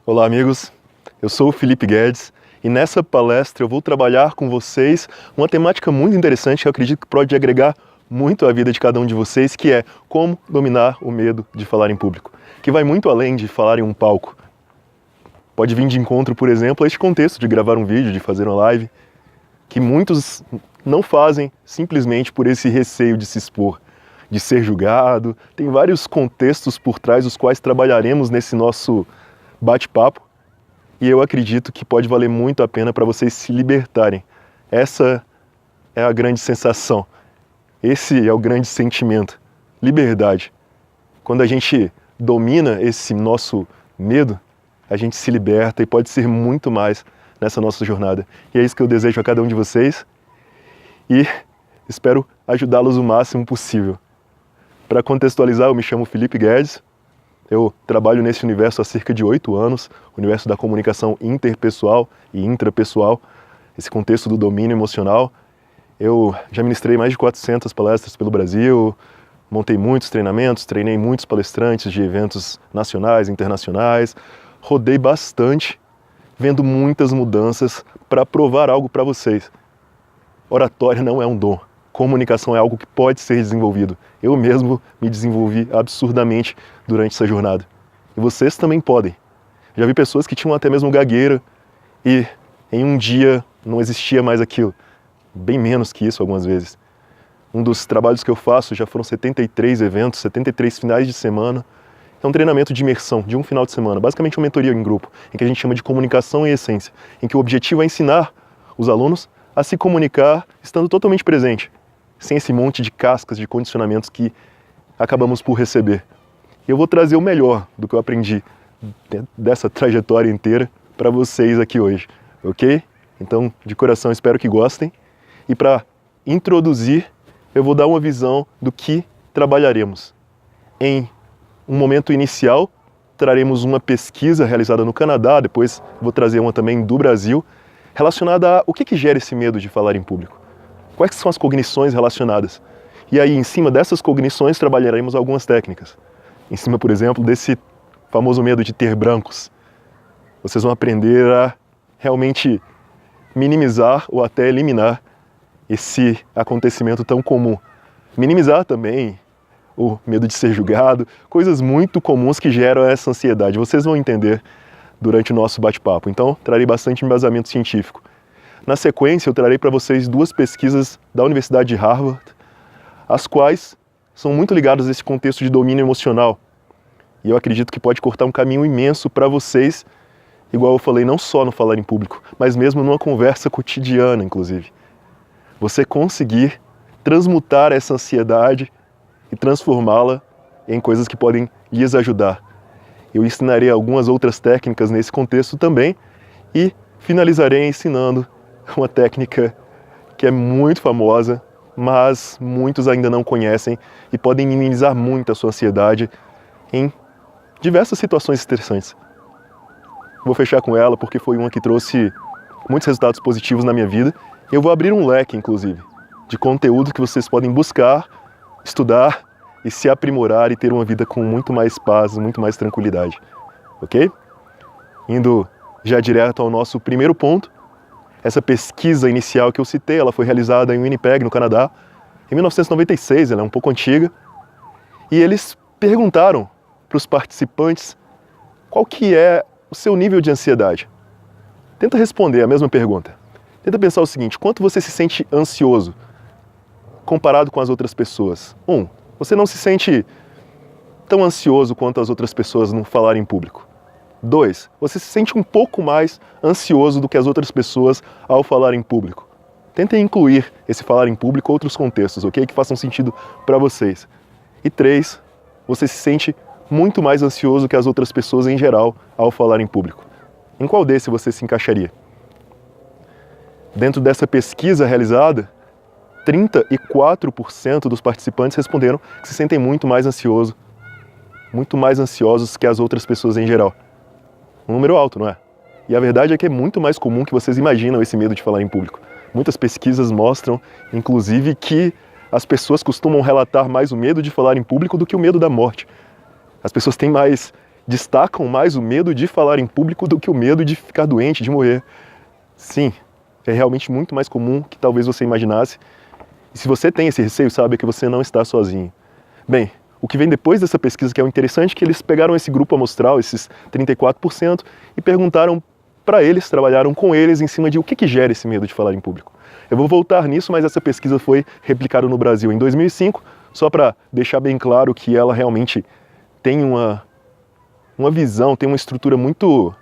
Olá, amigos. Eu sou o Felipe Guedes e nessa palestra eu vou trabalhar com vocês uma temática muito interessante que eu acredito que pode agregar muito à vida de cada um de vocês, que é como dominar o medo de falar em público, que vai muito além de falar em um palco. Pode vir de encontro, por exemplo, a este contexto de gravar um vídeo, de fazer uma live, que muitos não fazem simplesmente por esse receio de se expor, de ser julgado. Tem vários contextos por trás dos quais trabalharemos nesse nosso bate-papo e eu acredito que pode valer muito a pena para vocês se libertarem. Essa é a grande sensação, esse é o grande sentimento, liberdade. Quando a gente domina esse nosso medo, a gente se liberta e pode ser muito mais nessa nossa jornada. E é isso que eu desejo a cada um de vocês e espero ajudá-los o máximo possível. Para contextualizar, eu me chamo Felipe Guedes, eu trabalho nesse universo há cerca de 8 anos, o universo da comunicação interpessoal e intrapessoal, esse contexto do domínio emocional. Eu já ministrei mais de 400 palestras pelo Brasil, montei muitos treinamentos, treinei muitos palestrantes de eventos nacionais, internacionais, rodei bastante, vendo muitas mudanças para provar algo para vocês. Oratória não é um dom, comunicação é algo que pode ser desenvolvido. Eu mesmo me desenvolvi absurdamente durante essa jornada. E vocês também podem. Já vi pessoas que tinham até mesmo gagueira e em um dia não existia mais aquilo. Bem menos que isso algumas vezes. Um dos trabalhos que eu faço já foram 73 eventos, 73 finais de semana. É um treinamento de imersão, de um final de semana, basicamente uma mentoria em grupo, em que a gente chama de comunicação em essência, em que o objetivo é ensinar os alunos a se comunicar estando totalmente presente, sem esse monte de cascas, de condicionamentos que acabamos por receber. E eu vou trazer o melhor do que eu aprendi dessa trajetória inteira para vocês aqui hoje, ok? Então, de coração, espero que gostem. E para introduzir, eu vou dar uma visão do que trabalharemos. Em um momento inicial, traremos uma pesquisa realizada no Canadá, depois vou trazer uma também do Brasil, relacionada a o que gera esse medo de falar em público. Quais são as cognições relacionadas? E aí, em cima dessas cognições, trabalharemos algumas técnicas. Em cima, por exemplo, desse famoso medo de ter brancos. Vocês vão aprender a realmente minimizar ou até eliminar esse acontecimento tão comum. Minimizar também o medo de ser julgado, coisas muito comuns que geram essa ansiedade. Vocês vão entender durante o nosso bate-papo. Então, trarei bastante embasamento científico. Na sequência, eu trarei para vocês 2 pesquisas da Universidade de Harvard, as quais são muito ligadas a esse contexto de domínio emocional. E eu acredito que pode cortar um caminho imenso para vocês, igual eu falei, não só no falar em público, mas mesmo numa conversa cotidiana, inclusive. Você conseguir transmutar essa ansiedade e transformá-la em coisas que podem lhes ajudar. Eu ensinarei algumas outras técnicas nesse contexto também e finalizarei ensinando uma técnica que é muito famosa, mas muitos ainda não conhecem e podem minimizar muito a sua ansiedade em diversas situações estressantes. Vou fechar com ela porque foi uma que trouxe muitos resultados positivos na minha vida. Eu vou abrir um leque, inclusive, de conteúdo que vocês podem buscar, estudar e se aprimorar e ter uma vida com muito mais paz, muito mais tranquilidade. Ok? Indo já direto ao nosso primeiro ponto, essa pesquisa inicial que eu citei, ela foi realizada em Winnipeg, no Canadá, em 1996, ela é um pouco antiga, e eles perguntaram para os participantes qual que é o seu nível de ansiedade. Tenta responder a mesma pergunta. Tenta pensar o seguinte: quanto você se sente ansioso comparado com as outras pessoas? 1. Você não se sente tão ansioso quanto as outras pessoas no falar em público. 2. Você se sente um pouco mais ansioso do que as outras pessoas ao falar em público. Tentem incluir esse falar em público outros contextos, ok? Que façam sentido para vocês. E 3. Você se sente muito mais ansioso que as outras pessoas em geral ao falar em público. Em qual desse você se encaixaria? Dentro dessa pesquisa realizada, 34% dos participantes responderam que se sentem muito mais ansiosos que as outras pessoas em geral. Um número alto, não é? E a verdade é que é muito mais comum que vocês imaginam esse medo de falar em público. Muitas pesquisas mostram, inclusive, que as pessoas costumam relatar mais o medo de falar em público do que o medo da morte. As pessoas têm mais destacam mais o medo de falar em público do que o medo de ficar doente, de morrer. Sim, é realmente muito mais comum que talvez você imaginasse. E se você tem esse receio, saiba que você não está sozinho. Bem, o que vem depois dessa pesquisa que é o interessante é que eles pegaram esse grupo amostral, esses 34%, e perguntaram para eles, trabalharam com eles em cima de o que gera esse medo de falar em público. Eu vou voltar nisso, mas essa pesquisa foi replicada no Brasil em 2005, só para deixar bem claro que ela realmente tem uma visão, tem uma estrutura muito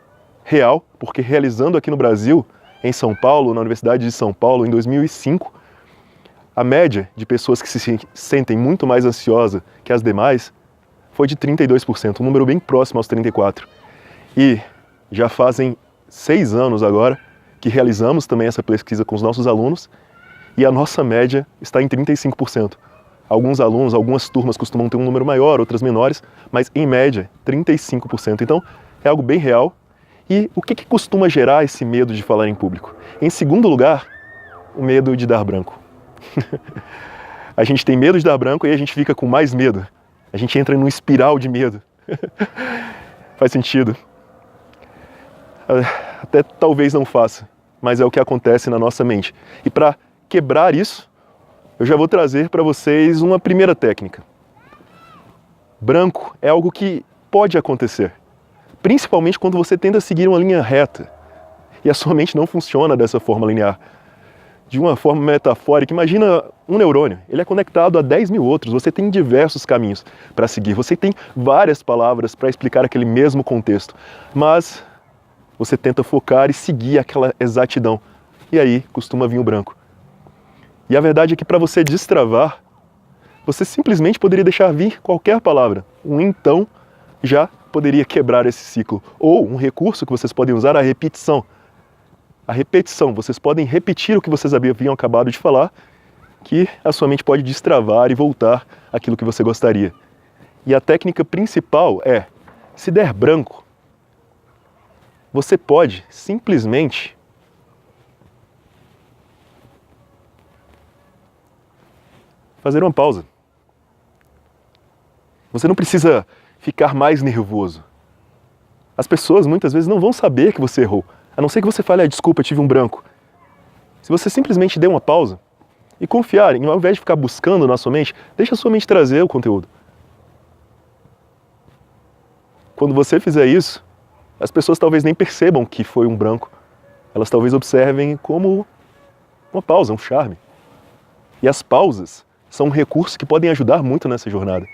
real, porque realizando aqui no Brasil, em São Paulo, na Universidade de São Paulo, em 2005, a média de pessoas que se sentem muito mais ansiosa que as demais foi de 32%, um número bem próximo aos 34%. E já fazem 6 anos agora que realizamos também essa pesquisa com os nossos alunos e a nossa média está em 35%. Alguns alunos, algumas turmas costumam ter um número maior, outras menores, mas em média 35%. Então é algo bem real. E o que costuma gerar esse medo de falar em público? Em segundo lugar, o medo de dar branco. A gente tem medo de dar branco e a gente fica com mais medo. A gente entra num espiral de medo. Faz sentido? Até talvez não faça, mas é o que acontece na nossa mente. E para quebrar isso, eu já vou trazer para vocês uma primeira técnica. Branco é algo que pode acontecer, principalmente quando você tenta seguir uma linha reta e a sua mente não funciona dessa forma linear. De uma forma metafórica, imagina um neurônio, ele é conectado a 10 mil outros, você tem diversos caminhos para seguir, você tem várias palavras para explicar aquele mesmo contexto, mas você tenta focar e seguir aquela exatidão, e aí costuma vir o branco. E a verdade é que para você destravar, você simplesmente poderia deixar vir qualquer palavra, um então já poderia quebrar esse ciclo, ou um recurso que vocês podem usar, a repetição. A repetição, vocês podem repetir o que vocês haviam acabado de falar, que a sua mente pode destravar e voltar àquilo que você gostaria. E a técnica principal é, se der branco, você pode simplesmente fazer uma pausa. Você não precisa ficar mais nervoso. As pessoas muitas vezes não vão saber que você errou. A não ser que você fale, desculpa, tive um branco. Se você simplesmente der uma pausa e confiar, ao invés de ficar buscando na sua mente, deixa a sua mente trazer o conteúdo. Quando você fizer isso, as pessoas talvez nem percebam que foi um branco. Elas talvez observem como uma pausa, um charme. E as pausas são um recurso que podem ajudar muito nessa jornada.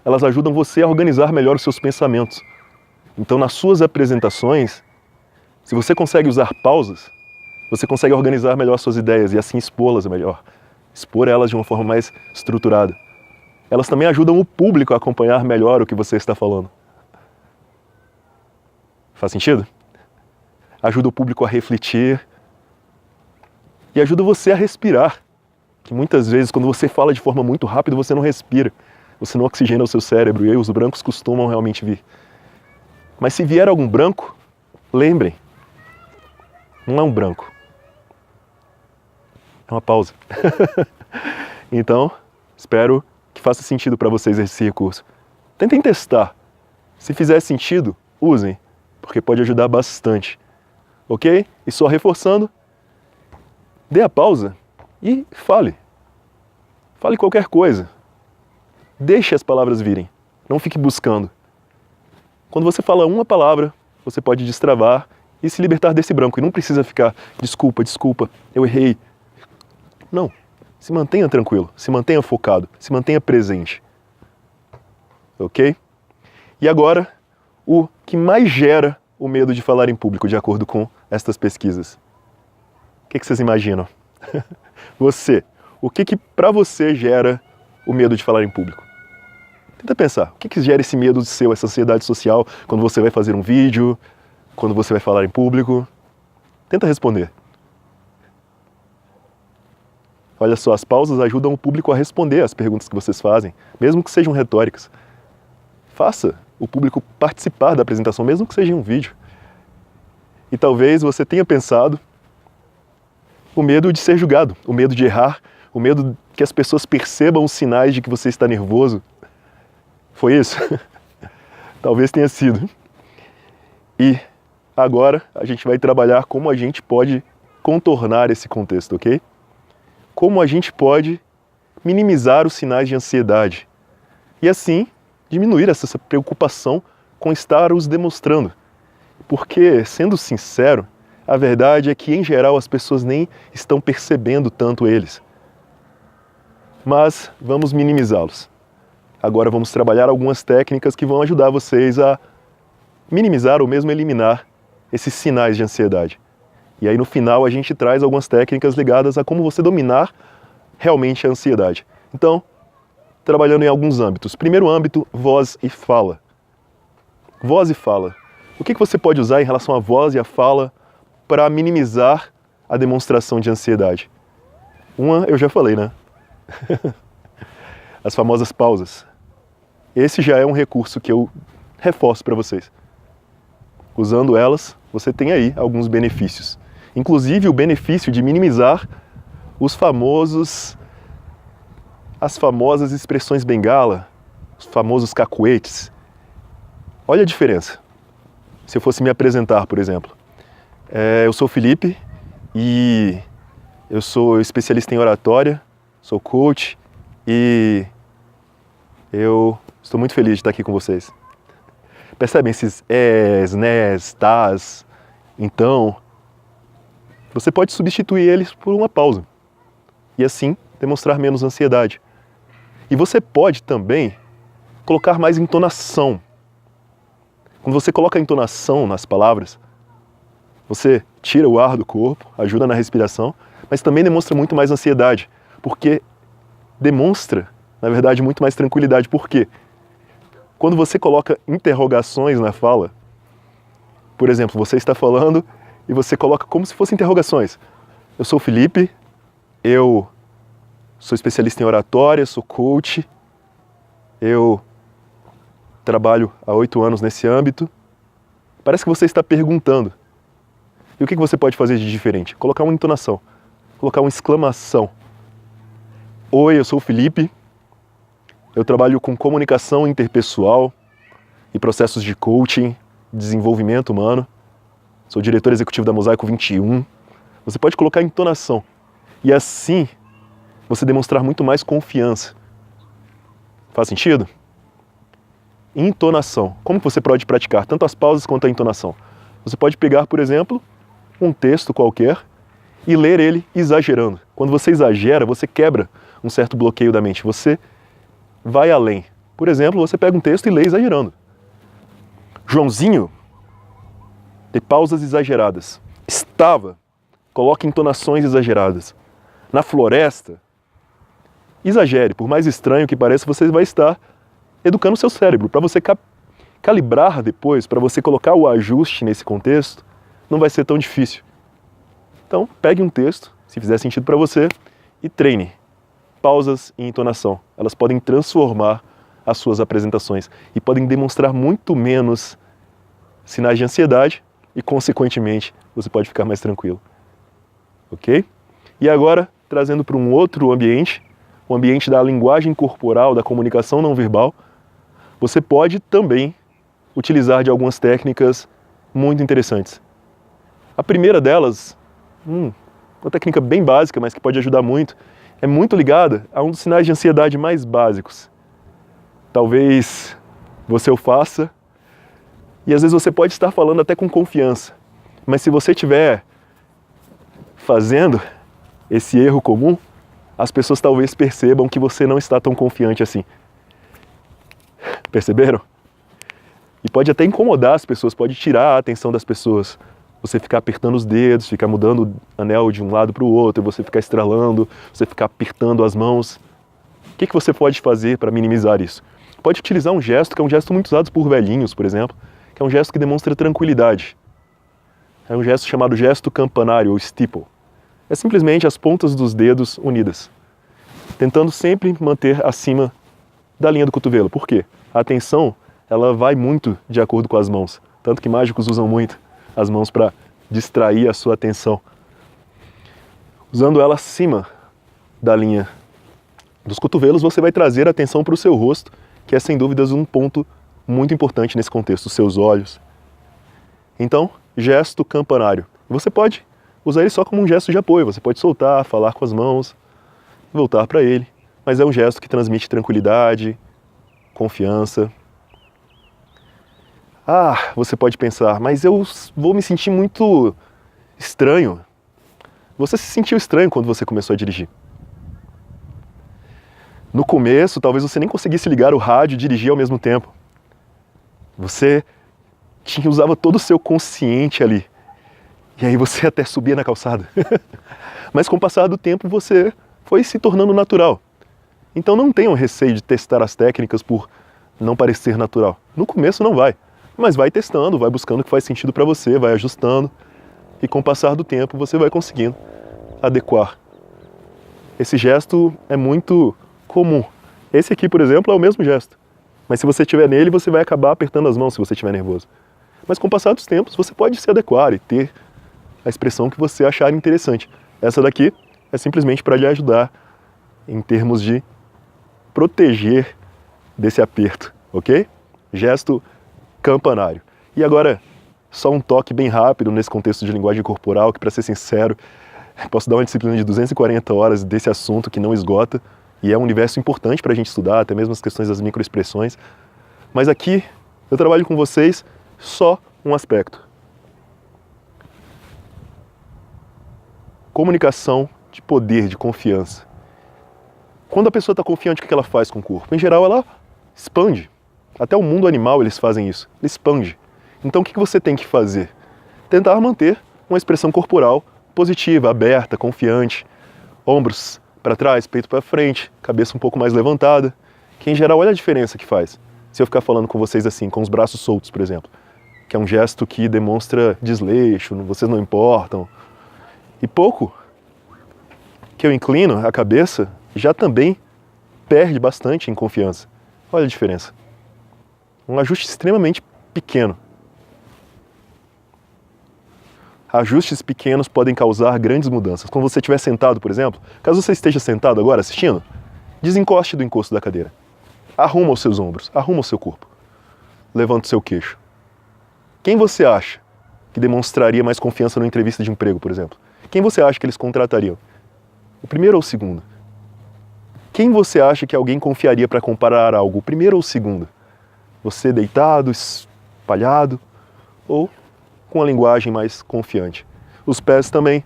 Elas ajudam você a organizar melhor os seus pensamentos. Então, nas suas apresentações, se você consegue usar pausas, você consegue organizar melhor suas ideias e assim expô-las melhor. Expor elas de uma forma mais estruturada. Elas também ajudam o público a acompanhar melhor o que você está falando. Faz sentido? Ajuda o público a refletir e ajuda você a respirar. Que muitas vezes, quando você fala de forma muito rápida, você não respira. Você não oxigena o seu cérebro e aí os brancos costumam realmente vir. Mas se vier algum branco, lembrem, não é um branco, é uma pausa. Então, espero que faça sentido para vocês esse recurso. Tentem testar. Se fizer sentido, usem, porque pode ajudar bastante. Ok? E só reforçando, dê a pausa e fale. Fale qualquer coisa. Deixe as palavras virem. Não fique buscando. Quando você fala uma palavra, você pode destravar e se libertar desse branco. E não precisa ficar, desculpa, eu errei. Não. Se mantenha tranquilo, se mantenha focado, se mantenha presente. Ok? E agora, o que mais gera o medo de falar em público, de acordo com estas pesquisas? O que vocês imaginam? Você. O que para você gera o medo de falar em público? Tenta pensar, o que gera esse medo seu, essa ansiedade social, quando você vai fazer um vídeo, quando você vai falar em público? Tenta responder. Olha só, as pausas ajudam o público a responder às perguntas que vocês fazem, mesmo que sejam retóricas. Faça o público participar da apresentação, mesmo que seja em um vídeo. E talvez você tenha pensado o medo de ser julgado, o medo de errar, o medo que as pessoas percebam os sinais de que você está nervoso. Foi isso? Talvez tenha sido. E agora a gente vai trabalhar como a gente pode contornar esse contexto, ok? Como a gente pode minimizar os sinais de ansiedade e assim diminuir essa preocupação com estar os demonstrando. Porque, sendo sincero, a verdade é que em geral as pessoas nem estão percebendo tanto eles. Mas vamos minimizá-los. Agora vamos trabalhar algumas técnicas que vão ajudar vocês a minimizar ou mesmo eliminar esses sinais de ansiedade. E aí no final a gente traz algumas técnicas ligadas a como você dominar realmente a ansiedade. Então, trabalhando em alguns âmbitos. Primeiro âmbito, voz e fala. Voz e fala. O que você pode usar em relação à voz e à fala para minimizar a demonstração de ansiedade? Uma, eu já falei, né? As famosas pausas. Esse já é um recurso que eu reforço para vocês. Usando elas, você tem aí alguns benefícios. Inclusive o benefício de minimizar as famosas expressões bengala, os famosos cacuetes. Olha a diferença. Se eu fosse me apresentar, por exemplo. Eu sou o Felipe e eu sou especialista em oratória, sou coach e eu estou muito feliz de estar aqui com vocês. Percebem esses nes, tas, então? Você pode substituir eles por uma pausa e assim demonstrar menos ansiedade. E você pode também colocar mais entonação. Quando você coloca entonação nas palavras, você tira o ar do corpo, ajuda na respiração, mas também demonstra muito mais ansiedade, porque demonstra, na verdade, muito mais tranquilidade. Por quê? Quando você coloca interrogações na fala, por exemplo, você está falando e você coloca como se fossem interrogações. Eu sou o Felipe, eu sou especialista em oratória, sou coach, eu trabalho há 8 anos nesse âmbito. Parece que você está perguntando. E o que você pode fazer de diferente? Colocar uma entonação, colocar uma exclamação. Oi, eu sou o Felipe, eu trabalho com comunicação interpessoal e processos de coaching, desenvolvimento humano. Sou diretor executivo da Mosaico 21. Você pode colocar entonação e assim você demonstrar muito mais confiança. Faz sentido? Entonação. Como que você pode praticar tanto as pausas quanto a entonação? Você pode pegar, por exemplo, um texto qualquer e ler ele exagerando. Quando você exagera, você quebra um certo bloqueio da mente. Você vai além. Por exemplo, você pega um texto e lê exagerando. Joãozinho, de pausas exageradas. Estava, coloque entonações exageradas. Na floresta, exagere. Por mais estranho que pareça, você vai estar educando o seu cérebro. Para você calibrar depois, para você colocar o ajuste nesse contexto, não vai ser tão difícil. Então, pegue um texto, se fizer sentido para você, e treine. Pausas e entonação. Elas podem transformar as suas apresentações e podem demonstrar muito menos sinais de ansiedade e, consequentemente, você pode ficar mais tranquilo. Ok? E agora, trazendo para um outro ambiente, o ambiente da linguagem corporal, da comunicação não verbal, você pode também utilizar de algumas técnicas muito interessantes. A primeira delas, uma técnica bem básica, mas que pode ajudar muito, é muito ligada a um dos sinais de ansiedade mais básicos. Talvez você o faça, e às vezes você pode estar falando até com confiança, mas se você estiver fazendo esse erro comum, as pessoas talvez percebam que você não está tão confiante assim. Perceberam? E pode até incomodar as pessoas, pode tirar a atenção das pessoas. Você ficar apertando os dedos, ficar mudando o anel de um lado para o outro, você ficar estralando, você ficar apertando as mãos. O que você pode fazer para minimizar isso? Pode utilizar um gesto, que é um gesto muito usado por velhinhos, por exemplo, que é um gesto que demonstra tranquilidade. É um gesto chamado gesto campanário, ou steeple. É simplesmente as pontas dos dedos unidas, tentando sempre manter acima da linha do cotovelo. Por quê? A atenção, ela vai muito de acordo com as mãos, tanto que mágicos usam muito as mãos para distrair a sua atenção. Usando ela acima da linha dos cotovelos, você vai trazer a atenção para o seu rosto, que é sem dúvidas um ponto muito importante nesse contexto, os seus olhos. Então, gesto campanário. Você pode usar ele só como um gesto de apoio, você pode soltar, falar com as mãos, voltar para ele, mas é um gesto que transmite tranquilidade, confiança. Ah, você pode pensar, mas eu vou me sentir muito estranho. Você se sentiu estranho quando você começou a dirigir. No começo, talvez você nem conseguisse ligar o rádio e dirigir ao mesmo tempo. Você usava todo o seu consciente ali. E aí você até subia na calçada. Mas com o passar do tempo você foi se tornando natural. Então não tenham receio de testar as técnicas por não parecer natural. No começo não vai, mas vai testando, vai buscando o que faz sentido para você, vai ajustando. E com o passar do tempo você vai conseguindo adequar. Esse gesto é muito comum. Esse aqui, por exemplo, é o mesmo gesto. Mas se você estiver nele, você vai acabar apertando as mãos se você estiver nervoso. Mas com o passar dos tempos, você pode se adequar e ter a expressão que você achar interessante. Essa daqui é simplesmente para lhe ajudar em termos de proteger desse aperto, ok? Gesto campanário. E agora, só um toque bem rápido nesse contexto de linguagem corporal, que para ser sincero, posso dar uma disciplina de 240 horas desse assunto que não esgota, e é um universo importante para a gente estudar, até mesmo as questões das microexpressões. Mas aqui, eu trabalho com vocês só um aspecto. Comunicação de poder, de confiança. Quando a pessoa está confiante, o que ela faz com o corpo? Em geral, ela expande. Até o mundo animal eles fazem isso. Ele expande. Então, o que você tem que fazer? Tentar manter uma expressão corporal positiva, aberta, confiante. Ombros para trás, peito para frente, cabeça um pouco mais levantada. Que, em geral, olha a diferença que faz. Se eu ficar falando com vocês assim, com os braços soltos, por exemplo. Que é um gesto que demonstra desleixo, vocês não importam. E pouco que eu inclino a cabeça, já também perde bastante em confiança. Olha a diferença. Um ajuste extremamente pequeno. Ajustes pequenos podem causar grandes mudanças. Quando você estiver sentado, por exemplo, caso você esteja sentado agora assistindo, desencoste do encosto da cadeira. Arruma os seus ombros, arruma o seu corpo. Levanta o seu queixo. Quem você acha que demonstraria mais confiança numa entrevista de emprego, por exemplo? Quem você acha que eles contratariam? O primeiro ou o segundo? Quem você acha que alguém confiaria para comparar algo? O primeiro ou o segundo? Você deitado, espalhado ou com a linguagem mais confiante? Os pés também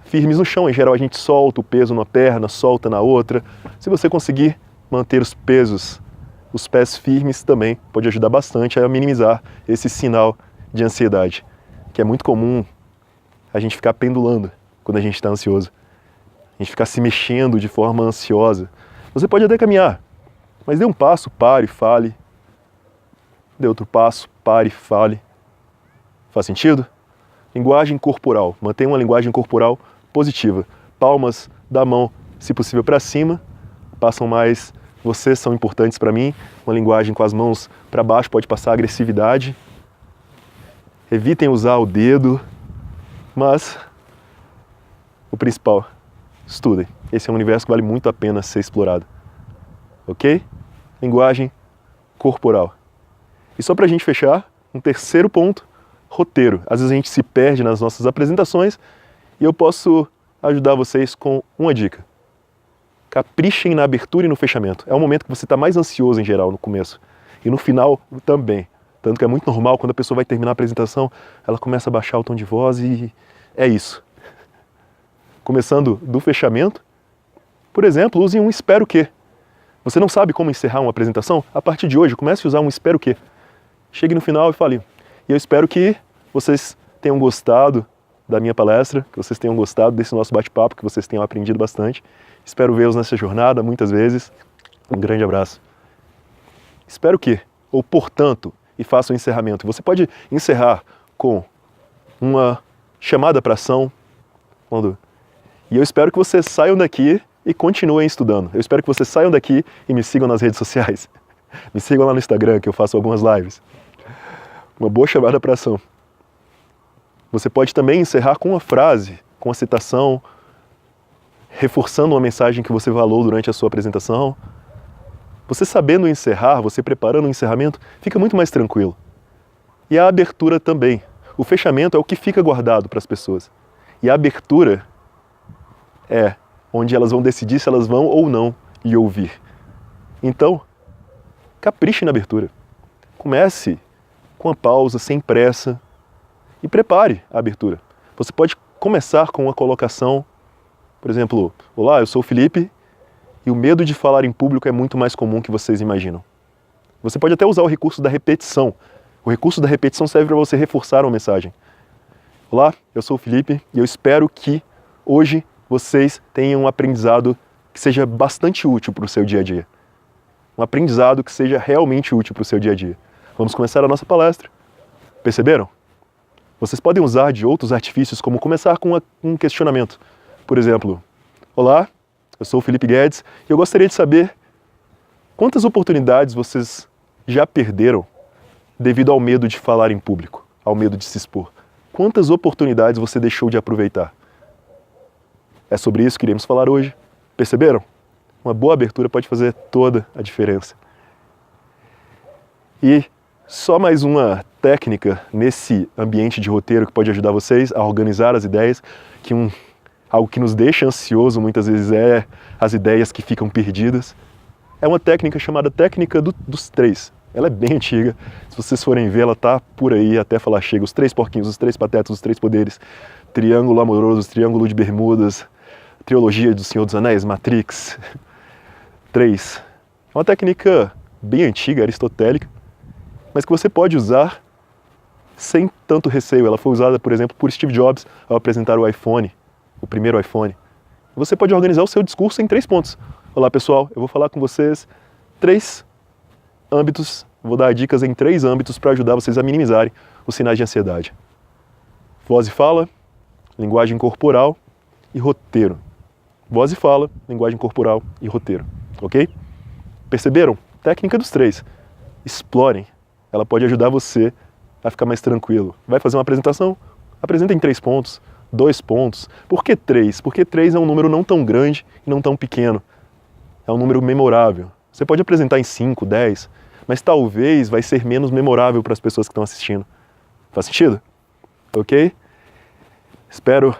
firmes no chão. Em geral a gente solta o peso numa perna, solta na outra. Se você conseguir manter os pesos, os pés firmes também pode ajudar bastante a minimizar esse sinal de ansiedade, que é muito comum a gente ficar pendulando quando a gente está ansioso. A gente ficar se mexendo de forma ansiosa. Você pode até caminhar, mas dê um passo, pare, fale. Dê outro passo, pare, fale. Faz sentido? Linguagem corporal. Mantenha uma linguagem corporal positiva. Palmas da mão, se possível, para cima. Passam mais, vocês são importantes para mim. Uma linguagem com as mãos para baixo pode passar agressividade. Evitem usar o dedo. Mas o principal, estudem. Esse é um universo que vale muito a pena ser explorado. Ok? Linguagem corporal. E só para a gente fechar, um terceiro ponto, roteiro. Às vezes a gente se perde nas nossas apresentações e eu posso ajudar vocês com uma dica. Caprichem na abertura e no fechamento. É o momento que você está mais ansioso em geral no começo. E no final também. Tanto que é muito normal, quando a pessoa vai terminar a apresentação, ela começa a baixar o tom de voz e é isso. Começando do fechamento, por exemplo, use um espero que. Você não sabe como encerrar uma apresentação? A partir de hoje, comece a usar um espero que. Chegue no final e fale. E eu espero que vocês tenham gostado da minha palestra, que vocês tenham gostado desse nosso bate-papo, que vocês tenham aprendido bastante. Espero vê-los nessa jornada muitas vezes. Um grande abraço. Espero que, ou portanto, e faça o encerramento. Você pode encerrar com uma chamada para ação. E eu espero que vocês saiam daqui e continuem estudando. Eu espero que vocês saiam daqui e me sigam nas redes sociais. Me sigam lá no Instagram, que eu faço algumas lives. Uma boa chamada para ação. Você pode também encerrar com uma frase, com uma citação, reforçando uma mensagem que você falou durante a sua apresentação. Você sabendo encerrar, você preparando o encerramento, fica muito mais tranquilo. E a abertura também. O fechamento é o que fica guardado para as pessoas. E a abertura é onde elas vão decidir se elas vão ou não lhe ouvir. Então, capriche na abertura. Comece com a pausa, sem pressa, e prepare a abertura. Você pode começar com uma colocação, por exemplo, olá, eu sou o Felipe, e o medo de falar em público é muito mais comum que vocês imaginam. Você pode até usar o recurso da repetição. O recurso da repetição serve para você reforçar uma mensagem. Olá, eu sou o Felipe e eu espero que hoje vocês tenham um aprendizado que seja bastante útil para o seu dia a dia. Um aprendizado que seja realmente útil para o seu dia a dia. Vamos começar a nossa palestra. Perceberam? Vocês podem usar de outros artifícios, como começar com um questionamento. Por exemplo, olá, eu sou o Felipe Guedes e eu gostaria de saber quantas oportunidades vocês já perderam devido ao medo de falar em público, ao medo de se expor. Quantas oportunidades você deixou de aproveitar? É sobre isso que iremos falar hoje. Perceberam? Uma boa abertura pode fazer toda a diferença. E só mais uma técnica nesse ambiente de roteiro que pode ajudar vocês a organizar as ideias, que algo que nos deixa ansioso muitas vezes é as ideias que ficam perdidas. É uma técnica chamada técnica dos três. Ela é bem antiga, se vocês forem ver, ela tá por aí até falar chega, os três porquinhos, os três patetas, os três poderes, triângulo amoroso, triângulo de Bermudas, trilogia do Senhor dos Anéis, Matrix, 3. É uma técnica bem antiga, aristotélica, mas que você pode usar sem tanto receio. Ela foi usada, por exemplo, por Steve Jobs ao apresentar o iPhone, o primeiro iPhone. Você pode organizar o seu discurso em 3 pontos. Olá pessoal, eu vou falar com vocês 3 âmbitos, vou dar dicas em 3 âmbitos para ajudar vocês a minimizarem os sinais de ansiedade. Voz e fala, linguagem corporal e roteiro. Voz e fala, linguagem corporal e roteiro, ok? Perceberam? Técnica dos 3. Explorem. Ela pode ajudar você a ficar mais tranquilo. Vai fazer uma apresentação? Apresenta em 3 pontos, 2 pontos. Por que 3? Porque 3 é um número não tão grande e não tão pequeno. É um número memorável. Você pode apresentar em 5, 10, mas talvez vai ser menos memorável para as pessoas que estão assistindo. Faz sentido? Ok? Espero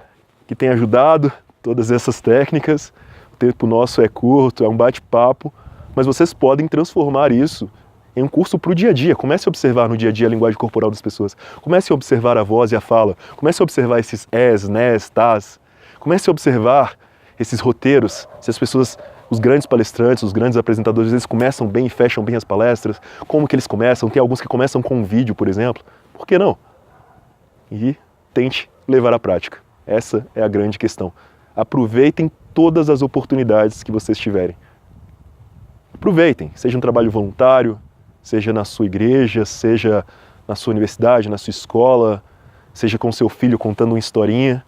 que tenha ajudado todas essas técnicas. O tempo nosso é curto, é um bate-papo, mas vocês podem transformar isso em um curso para o dia a dia. Comece a observar no dia a dia a linguagem corporal das pessoas. Comece a observar a voz e a fala. Comece a observar esses es, nes, tas. Comece a observar esses roteiros, se as pessoas, os grandes palestrantes, os grandes apresentadores, eles começam bem e fecham bem as palestras, como que eles começam, tem alguns que começam com um vídeo, por exemplo, por que não? E tente levar à prática. Essa é a grande questão. Aproveitem todas as oportunidades que vocês tiverem. Aproveitem, seja um trabalho voluntário, seja na sua igreja, seja na sua universidade, na sua escola, seja com seu filho contando uma historinha.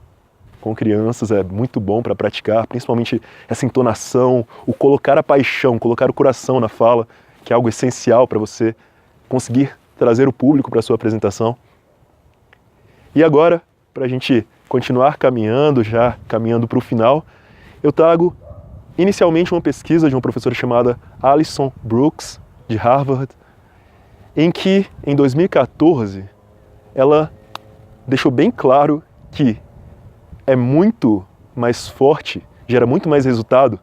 Com crianças é muito bom para praticar, principalmente essa entonação, o colocar a paixão, colocar o coração na fala, que é algo essencial para você conseguir trazer o público para a sua apresentação. E agora, para a gente continuar caminhando, já caminhando para o final, eu trago inicialmente uma pesquisa de uma professora chamada Alison Brooks, de Harvard, em que, em 2014, ela deixou bem claro que é muito mais forte, gera muito mais resultado,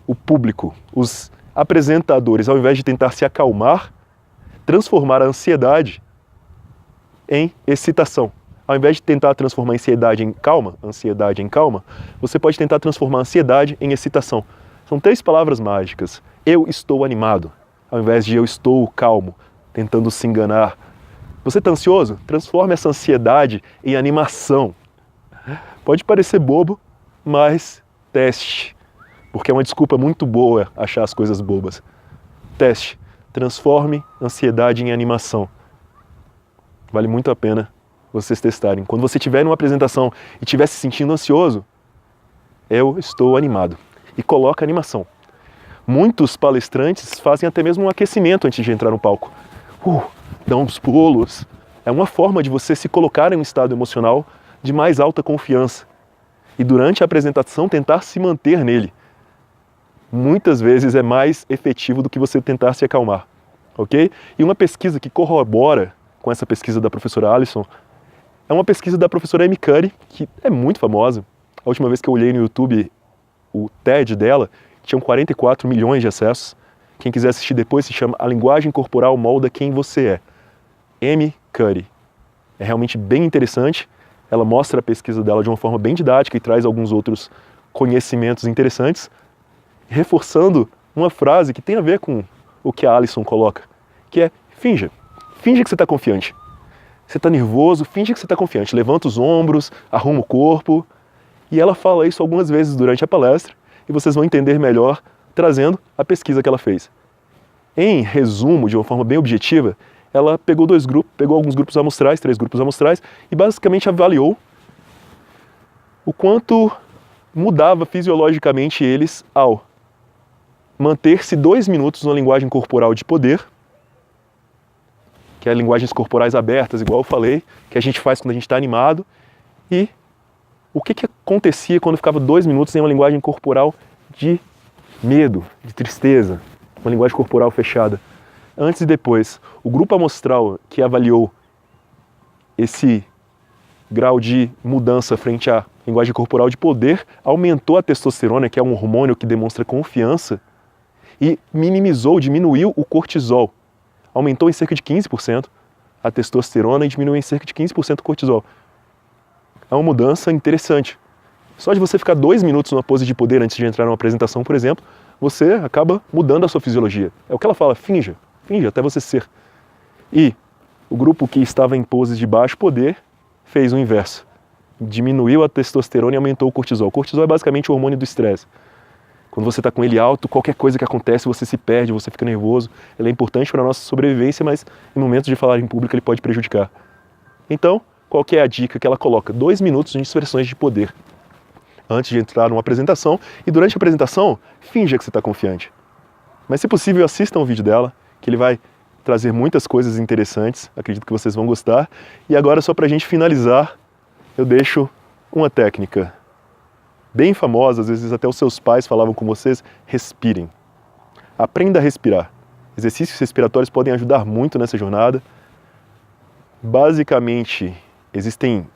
o público, os apresentadores, ao invés de tentar se acalmar, transformar a ansiedade em excitação. Ao invés de tentar transformar a ansiedade em calma, você pode tentar transformar a ansiedade em excitação. São 3 palavras mágicas. Eu estou animado, ao invés de eu estou calmo, tentando se enganar. Você está ansioso? Transforme essa ansiedade em animação. Pode parecer bobo, mas teste, porque é uma desculpa muito boa achar as coisas bobas. Teste, transforme ansiedade em animação. Vale muito a pena vocês testarem. Quando você estiver numa apresentação e estiver se sentindo ansioso, eu estou animado. E coloca animação. Muitos palestrantes fazem até mesmo um aquecimento antes de entrar no palco. Dão uns pulos. É uma forma de você se colocar em um estado emocional de mais alta confiança e durante a apresentação tentar se manter nele. muitas vezes é mais efetivo do que você tentar se acalmar, ok? E uma pesquisa que corrobora com essa pesquisa da professora Alison é uma pesquisa da professora Amy Cuddy, que é muito famosa. A última vez que eu olhei no YouTube o TED dela, tinham 44 milhões de acessos. Quem quiser assistir depois, se chama A Linguagem Corporal Molda Quem Você É. Amy Cuddy. É realmente bem interessante. Ela mostra a pesquisa dela de uma forma bem didática e traz alguns outros conhecimentos interessantes, reforçando uma frase que tem a ver com o que a Alison coloca, que é finja. Finja que você está confiante. Você está nervoso, finge que você está confiante. Levanta os ombros, arruma o corpo. E ela fala isso algumas vezes durante a palestra e vocês vão entender melhor trazendo a pesquisa que ela fez. Em resumo, de uma forma bem objetiva, ela pegou alguns grupos amostrais, 3 grupos amostrais, e basicamente avaliou o quanto mudava fisiologicamente eles ao manter-se 2 minutos numa linguagem corporal de poder, que é linguagens corporais abertas, igual eu falei, que a gente faz quando a gente está animado, e o que acontecia quando ficava 2 minutos em uma linguagem corporal de medo, de tristeza, uma linguagem corporal fechada. Antes e depois, o grupo amostral que avaliou esse grau de mudança frente à linguagem corporal de poder aumentou a testosterona, que é um hormônio que demonstra confiança, e diminuiu o cortisol. Aumentou em cerca de 15% a testosterona e diminuiu em cerca de 15% o cortisol. É uma mudança interessante. Só de você ficar 2 minutos numa pose de poder antes de entrar numa apresentação, por exemplo, você acaba mudando a sua fisiologia. É o que ela fala, finja até você ser. E o grupo que estava em poses de baixo poder fez o inverso. Diminuiu a testosterona e aumentou o cortisol. O cortisol é basicamente o hormônio do estresse. Quando você está com ele alto, qualquer coisa que acontece, você se perde, você fica nervoso. Ele é importante para a nossa sobrevivência, mas em momentos de falar em público ele pode prejudicar. Então, qual que é a dica que ela coloca? 2 minutos de expressões de poder antes de entrar numa apresentação, e durante a apresentação, finja que você está confiante. Mas se possível, assistam o vídeo dela, que ele vai trazer muitas coisas interessantes, acredito que vocês vão gostar. E agora, só para a gente finalizar, eu deixo uma técnica bem famosa, às vezes até os seus pais falavam com vocês, respirem. Aprenda a respirar. Exercícios respiratórios podem ajudar muito nessa jornada. Basicamente, existem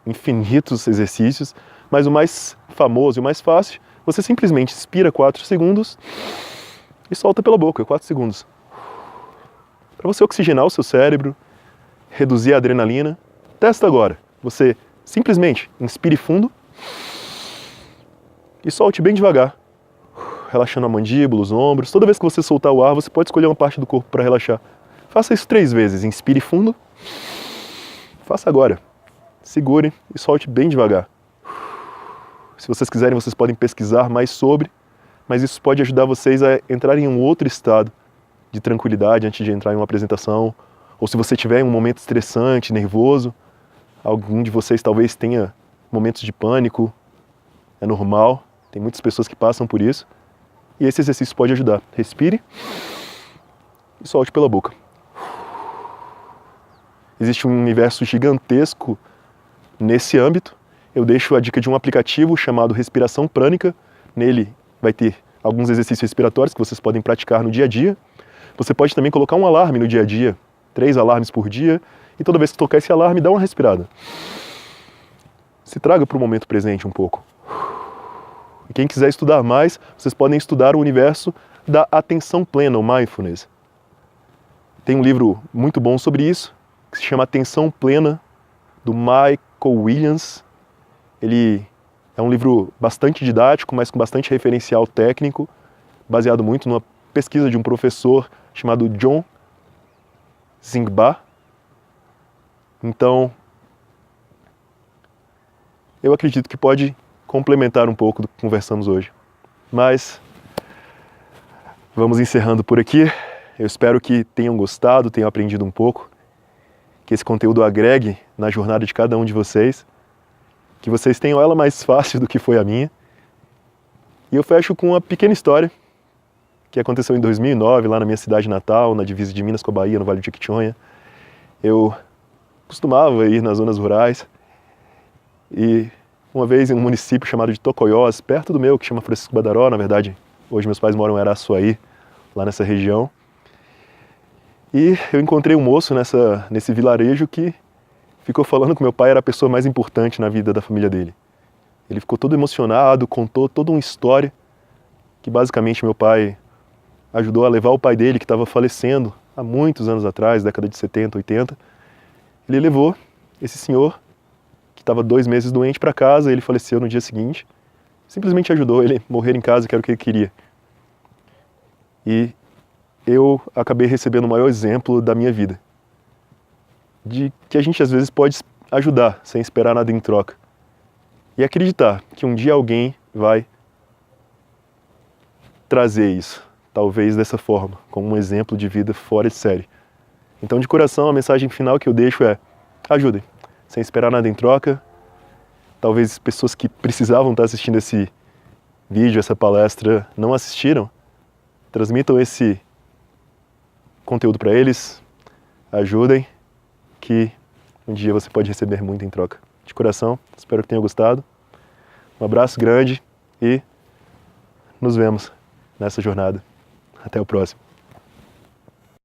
infinitos exercícios, mas o mais famoso e o mais fácil, você simplesmente inspira 4 segundos e solta pela boca 4 segundos. Para você oxigenar o seu cérebro, reduzir a adrenalina, testa agora. Você simplesmente inspire fundo e solte bem devagar, relaxando a mandíbula, os ombros. Toda vez que você soltar o ar, você pode escolher uma parte do corpo para relaxar. Faça isso 3 vezes. Inspire fundo. Faça agora. Segure e solte bem devagar. Se vocês quiserem, vocês podem pesquisar mais sobre, mas isso pode ajudar vocês a entrarem em um outro estado de tranquilidade antes de entrar em uma apresentação. Ou se você tiver em um momento estressante, nervoso, algum de vocês talvez tenha momentos de pânico, é normal, tem muitas pessoas que passam por isso. E esse exercício pode ajudar. Respire e solte pela boca. Existe um universo gigantesco nesse âmbito. Eu deixo a dica de um aplicativo chamado Respiração Prânica. Nele vai ter alguns exercícios respiratórios que vocês podem praticar no dia a dia. Você pode também colocar um alarme no dia a dia, 3 alarmes por dia, e toda vez que tocar esse alarme, dá uma respirada. Se traga para o momento presente um pouco. E quem quiser estudar mais, vocês podem estudar o universo da atenção plena, o Mindfulness. Tem um livro muito bom sobre isso, que se chama Atenção Plena, do Michael Williams. Ele é um livro bastante didático, mas com bastante referencial técnico, baseado muito numa pesquisa de um professor chamado John Zingba. Então, eu acredito que pode complementar um pouco do que conversamos hoje. Mas vamos encerrando por aqui. Eu espero que tenham gostado, tenham aprendido um pouco, que esse conteúdo agregue na jornada de cada um de vocês, que vocês tenham ela mais fácil do que foi a minha. E eu fecho com uma pequena história que aconteceu em 2009, lá na minha cidade natal, na divisa de Minas com a Bahia, no Vale do Jequitinhonha. Eu costumava ir nas zonas rurais e uma vez em um município chamado de Tocoiós, perto do meu, que chama Francisco Badaró, na verdade Hoje meus pais moram em Araçuaí, lá nessa região. E eu encontrei um moço nesse vilarejo que ficou falando que meu pai era a pessoa mais importante na vida da família dele. Ele ficou todo emocionado, contou toda uma história que basicamente meu pai ajudou a levar o pai dele, que estava falecendo há muitos anos atrás, década de 70, 80. Ele levou esse senhor, que estava 2 meses doente, para casa, ele faleceu no dia seguinte. Simplesmente ajudou ele a morrer em casa, que era o que ele queria. E eu acabei recebendo o maior exemplo da minha vida. De que a gente às vezes pode ajudar, sem esperar nada em troca. E acreditar que um dia alguém vai trazer isso, talvez dessa forma, como um exemplo de vida fora de série. Então, de coração, a mensagem final que eu deixo é: ajudem, sem esperar nada em troca. Talvez pessoas que precisavam estar assistindo esse vídeo, essa palestra, não assistiram. Transmitam esse conteúdo para eles, ajudem, que um dia você pode receber muito em troca. De coração, espero que tenha gostado. Um abraço grande e nos vemos nessa jornada. Até o próximo.